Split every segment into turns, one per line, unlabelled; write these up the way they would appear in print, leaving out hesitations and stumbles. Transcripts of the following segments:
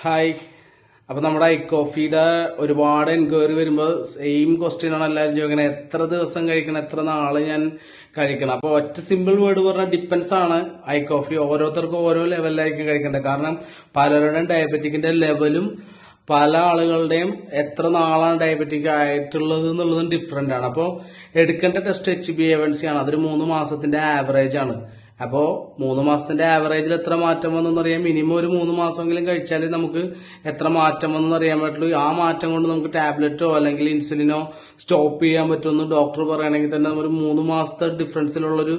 Hi. അപ്പൊ നമ്മുടെ I കോഫിയുടെ ഒരുപാട് എൻക്വയറി വരുമ്പോൾ സെയിം ക്വസ്റ്റ്യൻ ആണ് എല്ലാവരും ചോദിക്കണത്, എത്ര ദിവസം കഴിക്കണം, എത്ര നാള് ഞാൻ കഴിക്കണം. അപ്പൊ ഒറ്റ സിമ്പിൾ വേർഡ് പറഞ്ഞാൽ ഡിപ്പെൻസ് ആണ്. ഐ കോഫി ഓരോരുത്തർക്കും ഓരോ ലെവലിലായിരിക്കും കഴിക്കേണ്ടത്. കാരണം പലരുടെയും ഡയബറ്റിക്കിന്റെ ലെവലും പല ആളുകളുടെയും എത്ര നാളാണ് ഡയബറ്റിക് ആയിട്ടുള്ളത് എന്നുള്ളതും ഡിഫറെന്റ് ആണ്. അപ്പോൾ എടുക്കേണ്ട ടെസ്റ്റ് HbA1c ആണ്. അതൊരു 3 മാസത്തിന്റെ ആവറേജ് ആണ്. അപ്പോ 3 മാസത്തിന്റെ ആവറേജിൽ എത്ര മാറ്റം വന്നെന്നറിയാൻ മിനിമം ഒരു 3 മാസമെങ്കിലും കഴിച്ചാലേ നമുക്ക് എത്ര മാറ്റം വന്നെന്ന് അറിയാൻ പറ്റുള്ളൂ. ആ മാറ്റം കൊണ്ട് നമുക്ക് ടാബ്ലറ്റോ അല്ലെങ്കിൽ ഇൻസുലിനോ സ്റ്റോപ്പ് ചെയ്യാൻ പറ്റുമെന്ന് ഡോക്ടർ പറയുകയാണെങ്കിൽ തന്നെ ഒരു 3 മാസത്തെ ഡിഫറൻസിലുള്ളൊരു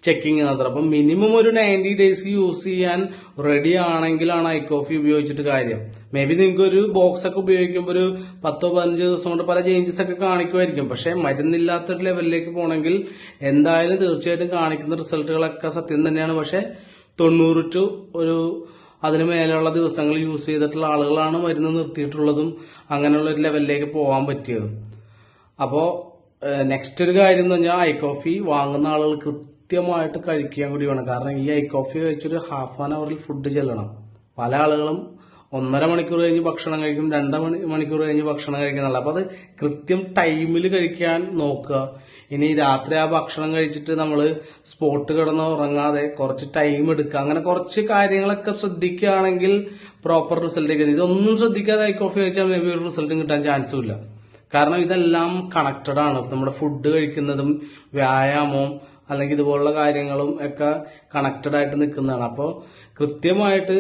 ചെക്കിങ് നടത്തുക. അപ്പം മിനിമം ഒരു 90 ഡേയ്സ് യൂസ് ചെയ്യാൻ റെഡി ആണെങ്കിലാണ് ഐ കോഫി ഉപയോഗിച്ചിട്ട് കാര്യം. മേ ബി നിങ്ങൾക്ക് ഒരു ബോക്സ് ഒക്കെ ഉപയോഗിക്കുമ്പോൾ ഒരു 10-15 ദിവസം കൊണ്ട് പല ചേഞ്ചസ് ഒക്കെ കാണിക്കുമായിരിക്കും. പക്ഷെ മരുന്നില്ലാത്തൊരു ലെവലിലേക്ക് പോകണമെങ്കിൽ എന്തായാലും തീർച്ചയായിട്ടും കാണിക്കുന്ന റിസൾട്ടുകളൊക്കെ സത്യം തന്നെയാണ്. പക്ഷെ 90 ടു അതിന് മേലെയുള്ള ദിവസങ്ങൾ യൂസ് ചെയ്തിട്ടുള്ള ആളുകളാണ് മരുന്ന് നിർത്തിയിട്ടുള്ളതും അങ്ങനെയുള്ള ഒരു ലെവലിലേക്ക് പോകാൻ പറ്റിയതും. അപ്പോ നെക്സ്റ്റ് ഒരു കാര്യം എന്ന് പറഞ്ഞാൽ ഐ കോഫി വാങ്ങുന്ന ആളുകൾ കൃത്യമായിട്ട് കഴിക്കാൻ കൂടി വേണം. കാരണം ഈ ഐ കോഫി കഴിച്ചൊരു ഹാഫ് ആൻ അവറിൽ ഫുഡ് ചെല്ലണം. പല ആളുകളും 1.5 മണിക്കൂർ കഴിഞ്ഞ് ഭക്ഷണം കഴിക്കും, 2 മണിക്കൂർ കഴിഞ്ഞ് ഭക്ഷണം കഴിക്കുന്നുള്ള. അപ്പൊ അത് കൃത്യം ടൈമിൽ കഴിക്കാൻ നോക്കുക. ഇനി രാത്രി ആ ഭക്ഷണം കഴിച്ചിട്ട് നമ്മൾ സ്പോട്ട് കിടന്ന് ഉറങ്ങാതെ കുറച്ച് ടൈം എടുക്കുക. അങ്ങനെ കുറച്ച് കാര്യങ്ങളൊക്കെ ശ്രദ്ധിക്കുകയാണെങ്കിൽ പ്രോപ്പർ റിസൾട്ട് കിട്ടും. ഇതൊന്നും ശ്രദ്ധിക്കാതെ ഐ കോഫി കഴിച്ചാൽ മേ ബി ഒരു റിസൾട്ടും കിട്ടാൻ ചാൻസും ഇല്ല. കാരണം ഇതെല്ലാം കണക്റ്റഡ് ആണ്. നമ്മുടെ ഫുഡ് കഴിക്കുന്നതും വ്യായാമവും അല്ലെങ്കിൽ ഇതുപോലുള്ള കാര്യങ്ങളും ഒക്കെ കണക്റ്റഡ് ആയിട്ട് നിൽക്കുന്നതാണ്. അപ്പോൾ കൃത്യമായിട്ട്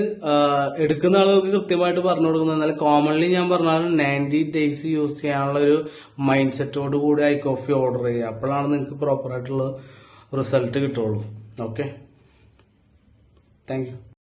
എടുക്കുന്ന ആളുകൾക്ക് കൃത്യമായിട്ട് പറഞ്ഞു കൊടുക്കുന്നത്. എന്നാൽ കോമൺലി ഞാൻ പറഞ്ഞാൽ 90 ഡേയ്സ് യൂസ് ചെയ്യാനുള്ള ഒരു മൈൻഡ് സെറ്റോട് കൂടി ഐ കോഫി ഓർഡർ ചെയ്യുക. അപ്പോഴാണ് നിങ്ങൾക്ക് പ്രോപ്പറായിട്ടുള്ള റിസൾട്ട് കിട്ടുള്ളൂ. Okay, thank you.